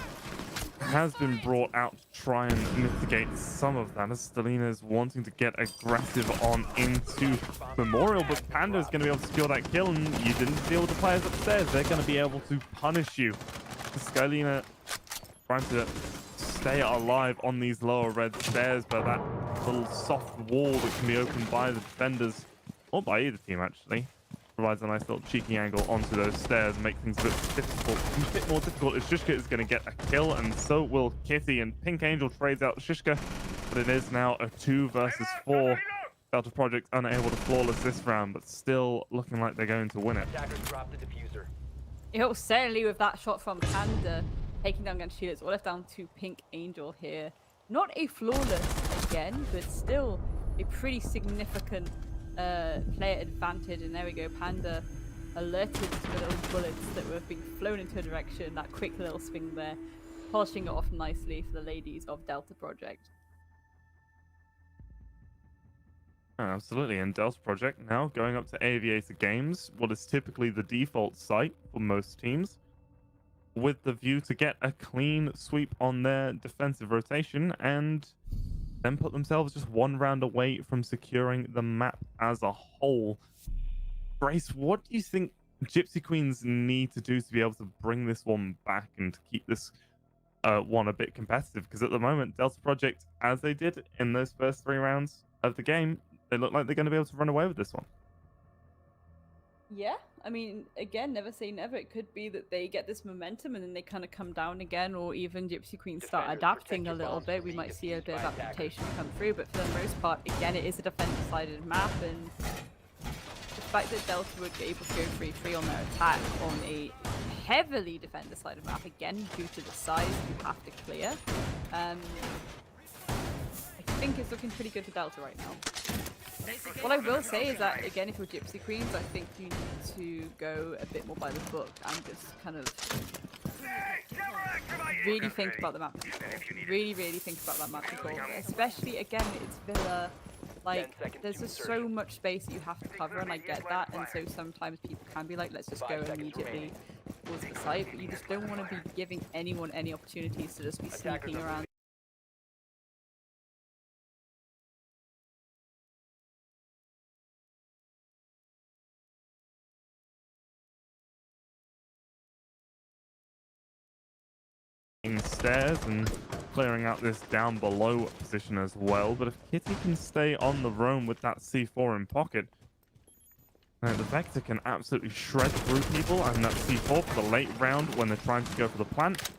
has been brought out to try and mitigate some of that, as Stelina is wanting to get aggressive on into Memorial, but Panda is going to be able to secure that kill, and you didn't deal with the players upstairs. They're going to be able to punish you. Skylina trying to stay alive on these lower red stairs, but that little soft wall that can be opened by the defenders, or by either team actually, provides a nice little cheeky angle onto those stairs and make things a bit more difficult as Shishka is going to get a kill, and so will Kitty, and Pink Angel trades out Shishka, but it is now a 2 versus 4. Delta Project unable to flawless this round, but still looking like they're going to win it. Attackers dropped the diffuser. Yo, certainly with that shot from Panda, taking down against Shield, it's all left down to Pink Angel here. Not a flawless again, but still a pretty significant player advantage. And there we go, Panda alerted to the little bullets that were being flown into a direction. That quick little swing there, polishing it off nicely for the ladies of Delta Project. Absolutely, and Delta Project now going up to Aviator Games, what is typically the default site for most teams, with the view to get a clean sweep on their defensive rotation and then put themselves just 1 round away from securing the map as a whole. Grace, what do you think Gypsy Queens need to do to be able to bring this one back and to keep this one a bit competitive? Because at the moment, Delta Project, as they did in those first 3 rounds of the game, they look like they're going to be able to run away with this one. Yeah, I mean, again, never say never. It could be that they get this momentum and then they kind of come down again, or even Gypsy Queens start Defenders, adapting protect a your little bombs bit. from We being might see a defused bit of by attackers. adaptation come through, but for the most part, again, it is a defender-sided map, and the fact that Delta would be able to go 3-3 on their attack on a heavily defender-sided map, again, due to the size you have to clear, I think it's looking pretty good for Delta right now. What I will say is that, again, if you're Gypsy Queens, I think you need to go a bit more by the book and just kind of really think about the map. Really think about that map before. Especially, again, it's Villa. Like, there's just so much space that you have to cover, and I get that. And so sometimes people can be like, let's just go immediately towards the site, but you just don't want to be giving anyone any opportunities to just be sneaking around. Stairs and clearing out this down below position as well, but if Kitty can stay on the roam with that C4 in pocket, the Vector can absolutely shred through people, and that C4 for the late round when they're trying to go for the plant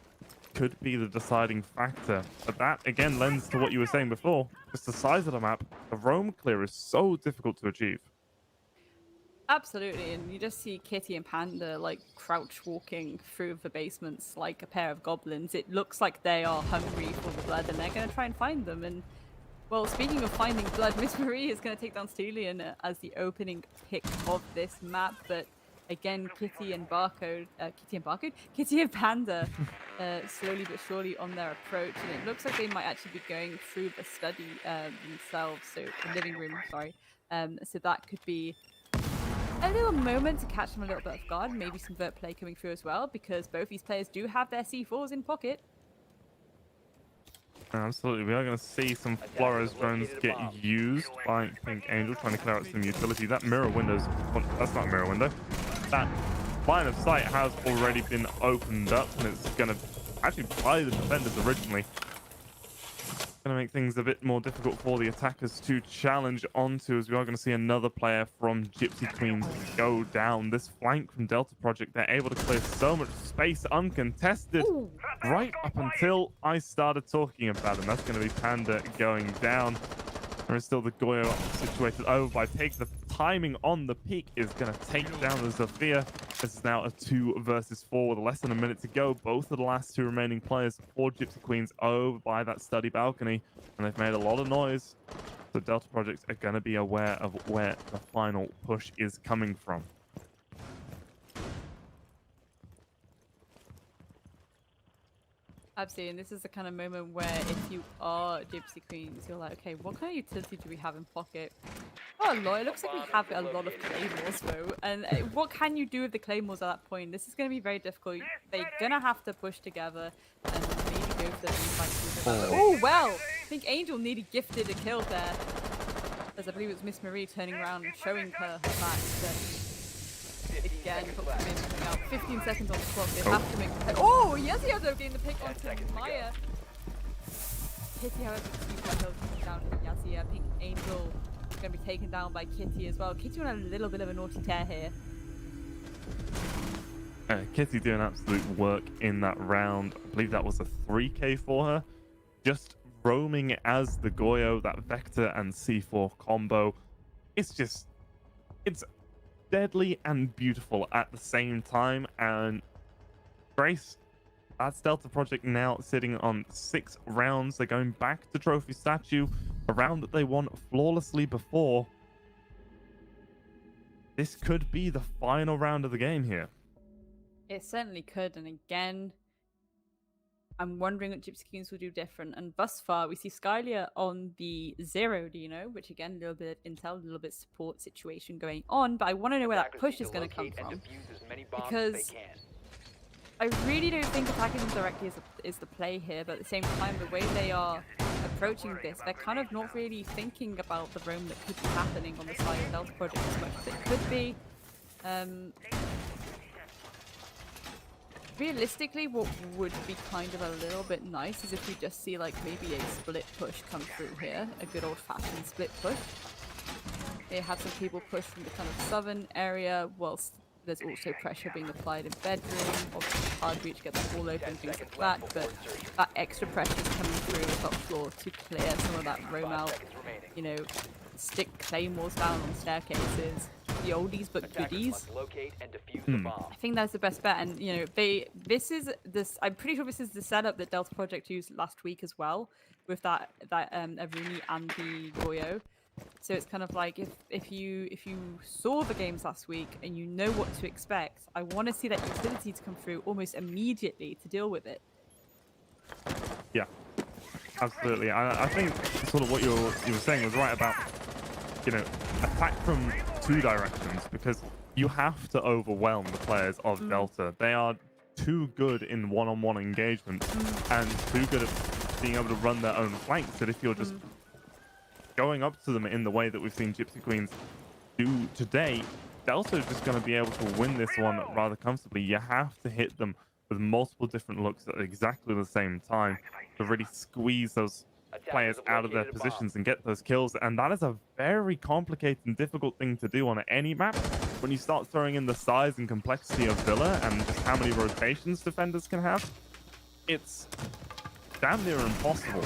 could be the deciding factor. But that again lends to what you were saying before, just the size of the map. The roam clear is so difficult to achieve. Absolutely, and you just see Kitty and Panda like crouch walking through the basements like a pair of goblins. It looks like they are hungry for the blood and they're going to try and find them. And, well, speaking of finding blood, Miss Marie is going to take down Stelian as the opening pick of this map. But again, Kitty and Panda slowly but surely on their approach. And it looks like they might actually be going through the study themselves, so the living room, sorry. So that could be a little moment to catch them a little bit off guard. Maybe some vert play coming through as well, because both these players do have their C4s in pocket. Absolutely, we are going to see some Flores drones get used by Pink Angel, trying to clear out some utility. That mirror window's... Well, that's not a mirror window. That line of sight has already been opened up, and it's going to actually by the defenders originally. Going to make things a bit more difficult for the attackers to challenge onto, as we are going to see another player from Gypsy Queens go down. This flank from Delta Project, they're able to clear so much space uncontested. Ooh. Right up until I started talking about him. That's going to be Panda going down. There is still the Goyo situated over by Pig. The timing on the peak is going to take down the Zofia. This is now a 2 versus 4 with less than a minute to go. Both of the last 2 remaining players for Gypsy Queens over by that study balcony, and they've made a lot of noise. The Delta Projects are going to be aware of where the final push is coming from. Absolutely, and this is the kind of moment where if you are Gypsy Queens, you're like, okay, what kind of utility do we have in pocket? Oh, Lord, it looks like we have a lot of claymores, though. And what can you do with the claymores at that point? This is going to be very difficult. They're going to have to push together and maybe go for the fight. Oh, well, I think Angel nearly gifted a kill there. As I believe it was Miss Marie turning around and showing her match. Again, coming out. 15 seconds on the clock. They have to make the pick. Oh, yes, he has getting the pick onto Maya. Kitty, however, super kills down to Yazia. Pink Angel is going to be taken down by Kitty as well. Kitty on a little bit of a naughty tear here. Kitty doing absolute work in that round. I believe that was a 3k for her. Just roaming as the Goyo, that Vector and C4 combo. It's deadly and beautiful at the same time. And Grace, that's Delta Project now sitting on 6 rounds. They're going back to Trophy Statue, a round that they won flawlessly before. This could be the final round of the game here. It certainly could, and again, I'm wondering what Gypsy Queens will do different. And thus far, we see Skylia on the 0 Dino, which again, a little bit of intel, a little bit support situation going on. But I want to know where that Attackers push need is to going to come locate and from. defuse as many bombs as Because they can. I really don't think attacking them directly is the play here. But at the same time, the way they are approaching this, they're kind of not really thinking about the roam that could be happening on the side of Delta Project as much as it could be. Realistically, what would be kind of a little bit nice is if we just see like maybe a split push come through here, a good old-fashioned split push. They have some people push from the kind of southern area, whilst there's also pressure being applied in bedroom. Obviously, hard reach, get the wall open, things like that. But that extra pressure is coming through the top floor to clear some of that roam out. You know, stick claymores down on staircases. The oldies but Attackers goodies. must locate and defuse the bomb. I think that's the best bet, and you know, I'm pretty sure this is the setup that Delta Project used last week as well, with that Aruni and the Goyo. So it's kind of like if you saw the games last week and you know what to expect, I want to see that utility to come through almost immediately to deal with it. Yeah, absolutely. I think sort of what you were saying was right about, you know, attack from 2 directions, because you have to overwhelm the players of Delta. They are too good in one-on-one engagement and too good at being able to run their own flanks that if you're just going up to them in the way that we've seen Gypsy Queens do today, Delta is just going to be able to win this one rather comfortably. You have to hit them with multiple different looks at exactly the same time to really squeeze those players out of their positions and get those kills, and that is a very complicated and difficult thing to do on any map when you start throwing in the size and complexity of Villa and just how many rotations defenders can have. It's damn near impossible.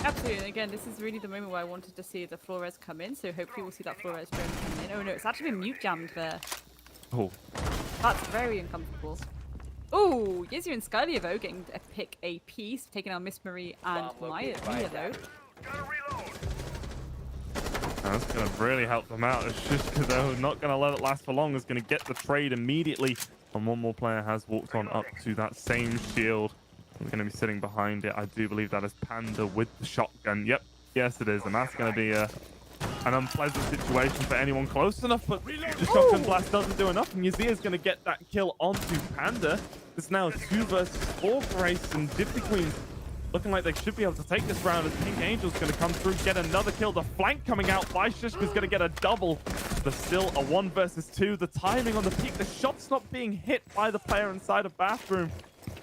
Absolutely, and again, this is really the moment where I wanted to see the Flores come in, so hopefully we'll see that Flores drone come in. Oh no, it's actually been mute jammed there. Oh, That's very uncomfortable. Oh, Yizzy and Skylia though getting a pick a piece, taking out Miss Marie and Mia though. that's going to really help them out. It's just because they're not going to let it last for long. Is going to get the trade immediately, and one more player has walked on up to that same shield. We're going to be sitting behind it. I do believe that is Panda with the shotgun. Yep, yes it is, and that's going to be an unpleasant situation for anyone close enough, but the shotgun blast doesn't do enough, and Yazia is going to get that kill onto Panda. It's now 2 versus 4 for Ace, and Gypsy Queens looking like they should be able to take this round as Pink Angel's going to come through, get another kill. The flank coming out by Shishka's going to get a double. There's still a 1 versus 2. The timing on the peak, the shot's not being hit by the player inside a bathroom.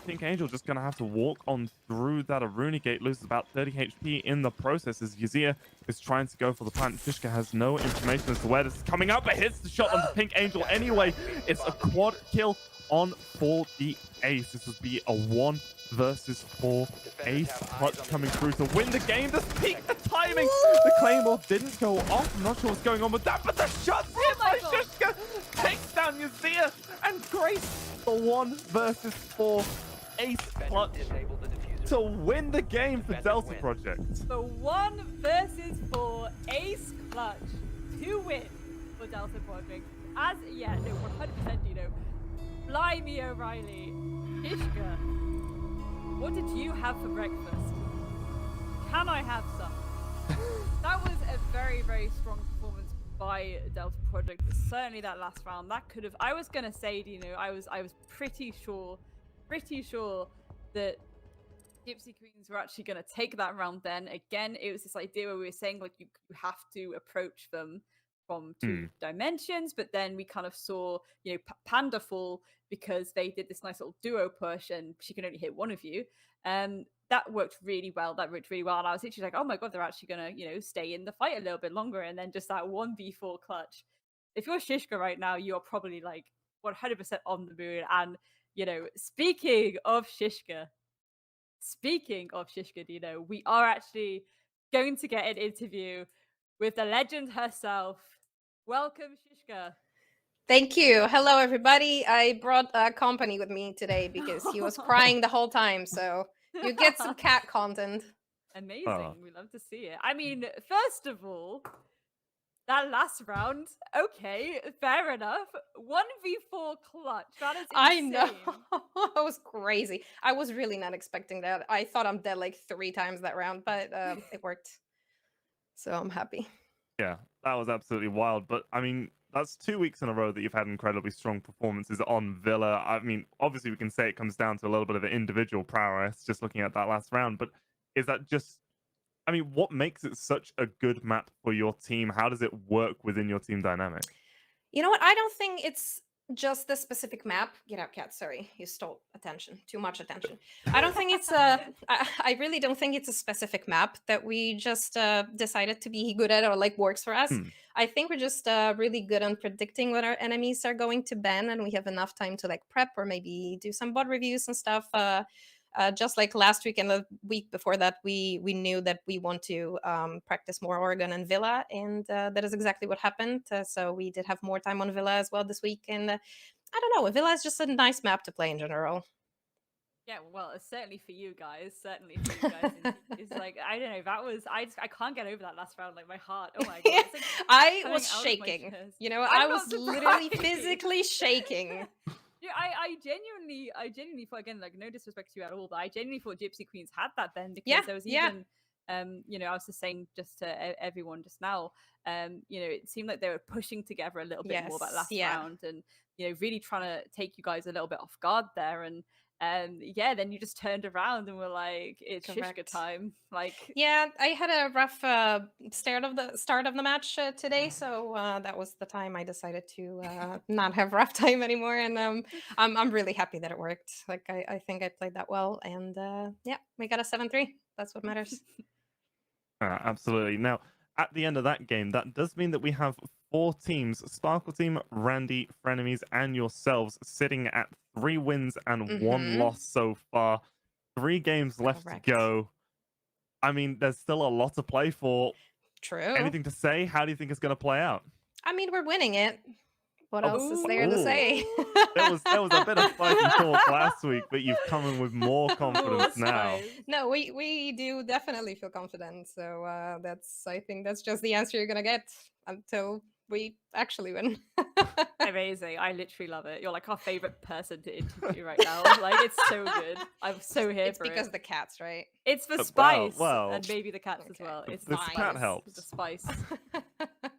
Pink Angel just going to have to walk on through that Aruni gate, loses about 30 HP in the process as Yazia is trying to go for the plant. Shishka has no information as to where this is coming up, but hits the shot on the Pink Angel anyway. It's a quad kill on for the Ace. This would be a 1 versus 4 Ace clutch coming through to win the game. The peak, the timing, the Claymore didn't go off. I'm not sure what's going on with that, but the shot's hit by Shishka takes down Yazia, and Grace the 1 versus 4 Ace clutch to win the game for Delta Project. The 1 versus 4 Ace clutch to win for Delta Project. As, yeah, no, 100% Dino. Blimey O'Reilly. Ishka, what did you have for breakfast? Can I have some? That was a very, very strong performance by Delta Project. Certainly that last round, that could have, I was gonna say, Dino, I was pretty sure that Gypsy Queens were actually going to take that round then. Again, it was this idea where we were saying, like, you have to approach them from two dimensions, but then we kind of saw, Panda fall because they did this nice little duo push and she can only hit one of you. That worked really well. And I was literally like, oh my god, they're actually gonna, stay in the fight a little bit longer. And then just that 1v4 clutch. If you're Shishka right now, you're probably like 100% on the moon. And speaking of Shishka, Dino, we are actually going to get an interview with the legend herself. Welcome, Shishka. Thank you. Hello, everybody. I brought company with me today because he was crying the whole time. So you get some cat content. Amazing. We love to see it. I mean, first of all, that last round, okay, fair enough. 1v4 clutch. That is insane. I know. That was crazy. I was really not expecting that. I thought I'm dead like 3 times that round, but it worked. So I'm happy. Yeah, that was absolutely wild. But I mean, that's 2 weeks in a row that you've had incredibly strong performances on Villa. I mean, obviously we can say it comes down to a little bit of individual prowess just looking at that last round, but is that just, I mean, what makes it such a good map for your team? How does it work within your team dynamic? You know what? I don't think it's just the specific map. Get out, cat. Sorry, you stole attention. Too much attention. I don't think it's I really don't think it's a specific map that we just decided to be good at or like works for us. I think we're just really good on predicting what our enemies are going to ban, and we have enough time to like prep or maybe do some bot reviews and stuff. Just like last week and the week before that, we knew that we want to practice more Oregon and Villa, and that is exactly what happened. So we did have more time on Villa as well this week, and I don't know, Villa is just a nice map to play in general. Yeah, well, certainly for you guys. It's like, I don't know, that was, I can't get over that last round, like my heart. Oh my god. It's like I coming was out of my shaking. chest. You know, I'm I not was literally surprised. physically shaking. Yeah, I genuinely thought, again, like no disrespect to you at all, but I genuinely thought Gypsy Queens had that then, because there was even I was just saying just to everyone just now, it seemed like they were pushing together a little bit more that last round, and really trying to take you guys a little bit off guard there, and then you just turned around and were like, it's Shishka time. Like, yeah, I had a rough start of the match today, so that was the time I decided to not have rough time anymore, and I'm really happy that it worked. Like I think I played that well, and yeah, we got a 7-3. That's what matters. Absolutely. Now, at the end of that game, that does mean that we have 4 teams: Sparkle Team, Randy, Frenemies, and yourselves, sitting at 3 wins and 1 loss so far. 3 games left to go. I mean, there's still a lot to play for. True. Anything to say? How do you think it's going to play out? I mean, we're winning it. What else is there to say? There was a bit of fighting talk last week, but you've come in with more confidence now. No, we do definitely feel confident. So I think that's just the answer you're gonna get until we actually win. Amazing. I literally love it. You're like our favorite person to interview right now. Like, it's so good. I'm so here it's for it. It's because the cats, right? It's the spice. Well, and maybe the cats as well. It's the cat helps. The spice.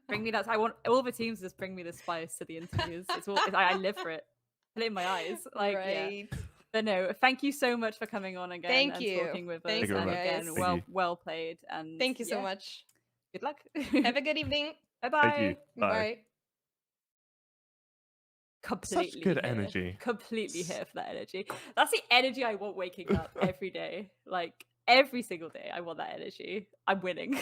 Bring me that. I want all the teams to just bring me the spice to the interviews. I live for it. Put it in my eyes. Like, right. Yeah. But no, thank you so much for coming on again and talking with us. Thank you, and again, well played. And thank you so much. Good luck. Have a good evening. Bye-bye. Thank you. Bye. Completely such good energy. Completely here for that energy. That's the energy I want waking up every day. Like every single day, I want that energy. I'm winning.